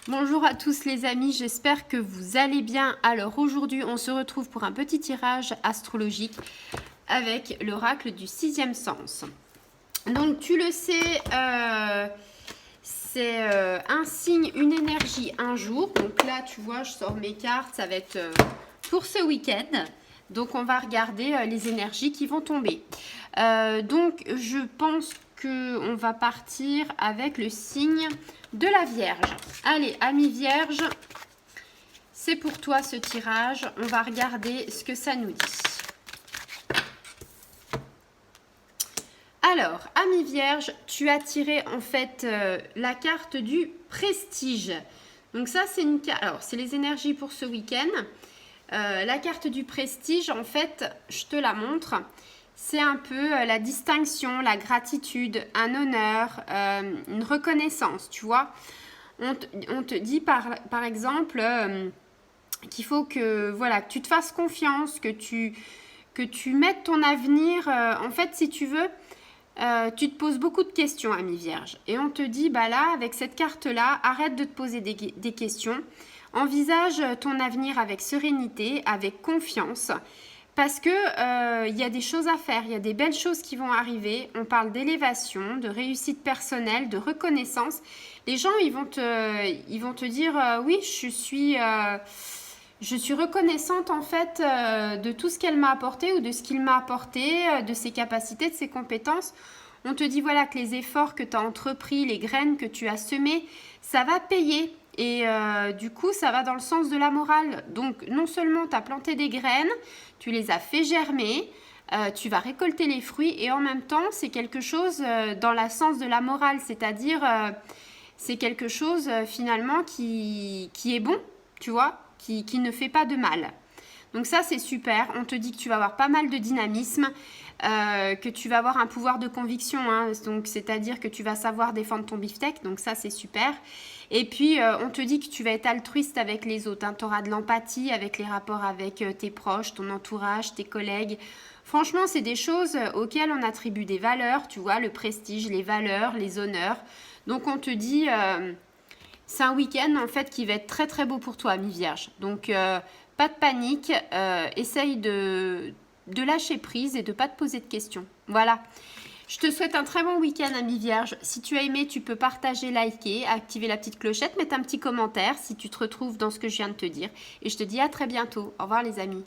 Bonjour à tous les amis, j'espère que vous allez bien. Alors aujourd'hui, on se retrouve pour un petit tirage astrologique avec l'oracle du sixième sens. Donc tu le sais, c'est un signe, une énergie, un jour. Donc là, tu vois, je sors mes cartes, ça va être pour ce week-end. Donc on va regarder les énergies qui vont tomber. Donc je pense qu'on va partir avec le signe de la Vierge. Allez, amis Vierge, c'est pour toi ce tirage. On va regarder ce que ça nous dit. Alors, amis Vierge, tu as tiré en fait la carte du prestige. Donc ça, c'est une carte. Alors, c'est les énergies pour ce week-end. La carte du prestige, en fait, je te la montre. C'est un peu la distinction, la gratitude, un honneur, une reconnaissance, tu vois. On te dit par exemple qu'il faut que, voilà, que tu te fasses confiance, que tu mettes ton avenir. En fait, si tu veux, tu te poses beaucoup de questions, ami Vierge. Et on te dit, bah là, avec cette carte-là, arrête de te poser des questions. Envisage ton avenir avec sérénité, avec confiance. Parce que y a des choses à faire, il y a des belles choses qui vont arriver. On parle d'élévation, de réussite personnelle, de reconnaissance. Les gens, ils vont te dire oui, je suis reconnaissante en fait de tout ce qu'elle m'a apporté ou de ce qu'il m'a apporté, de ses capacités, de ses compétences. On te dit voilà que les efforts que tu as entrepris, les graines que tu as semées, ça va payer. Et du coup, ça va dans le sens de la morale. Donc, non seulement tu as planté des graines, tu les as fait germer, tu vas récolter les fruits et en même temps, c'est quelque chose dans le sens de la morale, c'est-à-dire c'est quelque chose finalement qui est bon, tu vois, qui ne fait pas de mal. Donc ça, c'est super. On te dit que tu vas avoir pas mal de dynamisme, que tu vas avoir un pouvoir de conviction, hein, donc c'est-à-dire que tu vas savoir défendre ton beefsteak, donc ça, c'est super. Et puis, on te dit que tu vas être altruiste avec les autres, hein. Tu auras de l'empathie avec les rapports avec tes proches, ton entourage, tes collègues. Franchement, c'est des choses auxquelles on attribue des valeurs, tu vois, le prestige, les valeurs, les honneurs. Donc, on te dit... c'est un week-end en fait qui va être très très beau pour toi, ami Vierge. Donc pas de panique, essaye de lâcher prise et de ne pas te poser de questions. Voilà. Je te souhaite un très bon week-end, ami Vierge. Si tu as aimé, tu peux partager, liker, activer la petite clochette, mettre un petit commentaire si tu te retrouves dans ce que je viens de te dire. Et je te dis à très bientôt. Au revoir les amis.